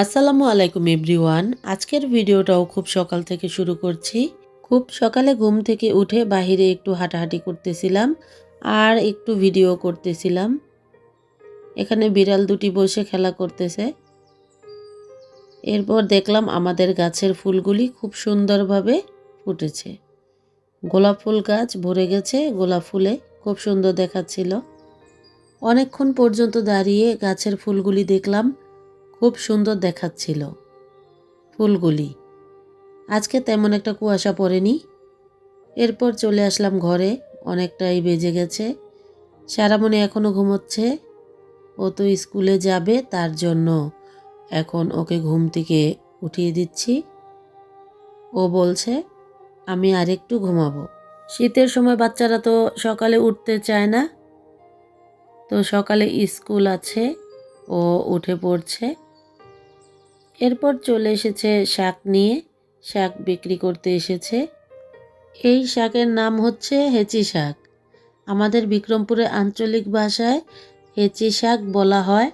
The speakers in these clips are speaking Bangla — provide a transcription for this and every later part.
আসসালামু আলাইকুম এভরিওয়ান। আজকের ভিডিওটাও খুব সকাল থেকে শুরু করছি। খুব সকালে ঘুম থেকে উঠে বাহিরে একটু হাঁটাহাঁটি করতেছিলাম আর একটু ভিডিও করতেছিলাম। এখানে বিড়াল দুটি বসে খেলা করতেছে। এরপর দেখলাম আমাদের গাছের ফুলগুলি খুব সুন্দরভাবে ফুটেছে। গোলাপ ফুল গাছ ভরে গেছে গোলাপ ফুলে, খুব সুন্দর দেখাচ্ছিল। অনেকক্ষণ পর্যন্ত দাঁড়িয়ে গাছের ফুলগুলি দেখলাম, খুব সুন্দর দেখাচ্ছিল ফুলগুলি। আজকে তেমন একটা কুয়াশা পড়েনি। এরপর চলে আসলাম ঘরে, অনেকটাই বেজে গেছে। সারামণি এখনও ঘুমোচ্ছে, ও তো স্কুলে যাবে, তার জন্য এখন ওকে ঘুম থেকে উঠিয়ে দিচ্ছি। ও বলছে আমি আরেকটু ঘুমাবো। শীতের সময় বাচ্চারা তো সকালে উঠতে চায় না, তো সকালে স্কুল আছে, ও উঠে পড়ছে। এরপর চলে এসেছে শাক নিয়ে, শাক বিক্রি করতে এসেছে। এই শাকের নাম হচ্ছে হেঁচি শাক। আমাদের বিক্রমপুরের আঞ্চলিক ভাষায় হেঁচি শাক বলা হয়,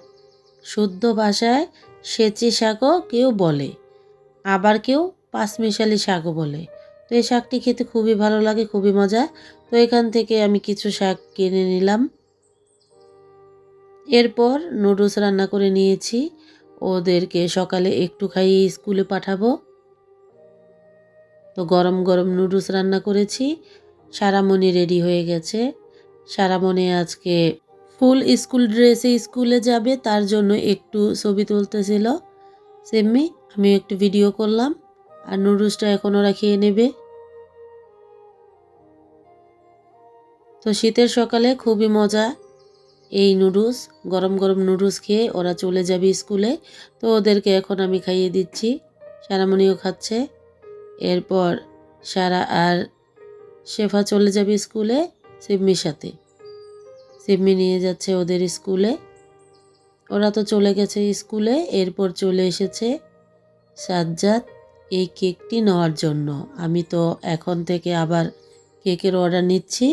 শুদ্ধ ভাষায় সেচি শাকও কেউ বলে, আবার কেউ পাঁচমিশালি শাকও বলে। তো এই শাকটি খেতে খুবই ভালো লাগে, খুবই মজা। তো এখান থেকে আমি কিছু শাক কিনে নিলাম। এরপর নুডলস রান্না করে নিয়েছি, ওদেরকে সকালে একটু খাইয়ে স্কুলে পাঠাবো। তো গরম গরম নুডলস রান্না করেছি। সারামণি রেডি হয়ে গেছে। সারামণি আজকে ফুল স্কুল ড্রেসে স্কুলে যাবে, তার জন্য একটু ছবি তুলতেছিল। সেমনি আমি একটু ভিডিও করলাম, আর নুডলসটা এখন ওরা খেয়ে নেবে। তো শীতের সকালে খুবই মজা এই নুডলস, গরম গরম নুডলস খেয়ে ওরা চলে যাবে স্কুলে। তো ওদেরকে এখন আমি খাইয়ে দিচ্ছি, সারামণিও খাচ্ছে। এরপর সারা আর শেফা চলে যাবে স্কুলে সিম্মির সাথে। সিম্মি নিয়ে যাচ্ছে ওদের স্কুলে। ওরা তো চলে গেছে স্কুলে। এরপর চলে এসেছে সাজ্জাদ এই কেকটি নেওয়ার জন্য। আমি তো এখন থেকে আবার কেকের অর্ডার নিচ্ছি।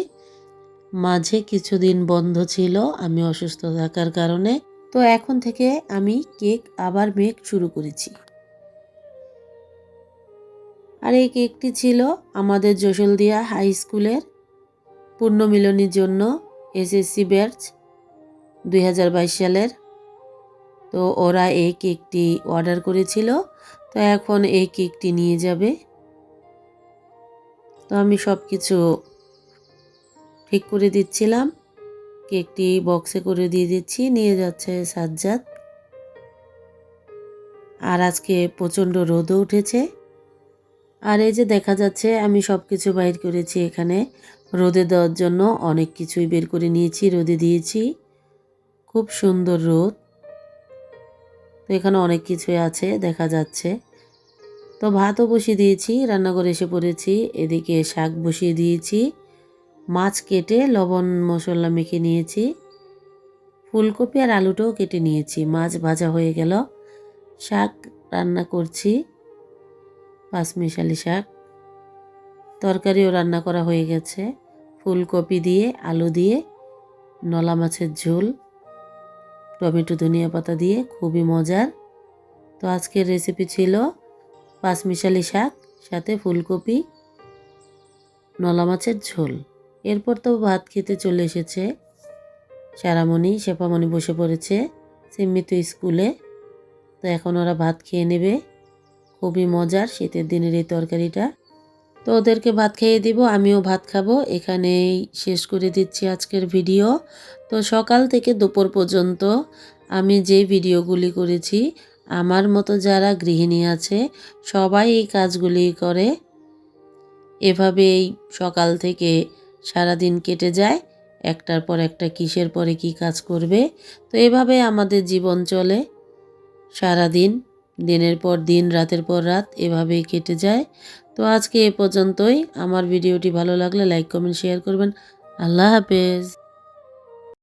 মাঝে কিছুদিন বন্ধ ছিল আমি অসুস্থ থাকার কারণে, তো এখন থেকে আমি কেক আবার মেক শুরু করেছি। আর এই কেকটি ছিল আমাদের যশোলদিয়া হাই স্কুলের পুণ্যমিলনীর জন্য, এসএসসি ব্যাচ 2022 সালের। তো ওরা এই কেকটি অর্ডার করেছিল, তো এখন এই কেকটি নিয়ে যাবে। তো আমি সব কিছু ঠিক করে দিচ্ছিলাম, কেকটি বক্সে করে দিয়ে দিচ্ছি, নিয়ে যাচ্ছে সাজ্জাদ। আর আজকে প্রচণ্ড রোদও উঠেছে। আর এই যে দেখা যাচ্ছে আমি সব কিছু বাইর করেছি এখানে রোদে দেওয়ার জন্য, অনেক কিছুই বের করে নিয়েছি, রোদে দিয়েছি। খুব সুন্দর রোদ। তো এখানে অনেক কিছুই আছে দেখা যাচ্ছে। তো ভাতও বসিয়ে দিয়েছি, রান্নাঘরে এসে পড়েছি। এদিকে শাক বসিয়ে দিয়েছি, মাছ কেটে লবণ মশলা মেখে নিয়েছি, ফুলকপি আর আলুটাও কেটে নিয়েছি। মাছ ভাজা হয়ে গেল, শাক রান্না করছি, পাঁচমিশালি শাক। তরকারিও রান্না করা হয়ে গেছে, ফুলকপি দিয়ে আলু দিয়ে নলা মাছের ঝোল, টমেটো ধনিয়া পাতা দিয়ে, খুবই মজার। তো আজকের রেসিপি ছিল পাঁচমিশালি শাক সাথে ফুলকপি নলা মাছের ঝোল। এরপর তো ভাত খেতে চলে এসেছে সারামণি, শেফামণি বসে পড়েছে, সিম্মি তো স্কুলে। তো এখন ওরা ভাত খেয়ে নেবে। খুবই মজার শীতের দিনের এই তরকারিটা। তো ওদেরকে ভাত খাইয়ে দিব, আমিও ভাত খাবো। এখানেই শেষ করে দিচ্ছি আজকের ভিডিও। তো সকাল থেকে দুপুর পর্যন্ত আমি যে ভিডিওগুলি করেছি, আমার মতো যারা গৃহিণী আছে সবাই এই কাজগুলি করে। এভাবেই সকাল থেকে সারাদিন কেটে যায়, একটার পর একটা কিসের পরে কি কাজ করবে। তো এভাবে আমাদের জীবন চলে সারাদিন, দিনের পর দিন, রাতের পর রাত, এভাবেই কেটে যায়। তো আজকে এ পর্যন্তই। আমার ভিডিওটি ভালো লাগলে লাইক কমেন্ট শেয়ার করবেন। আল্লাহ হাফেজ।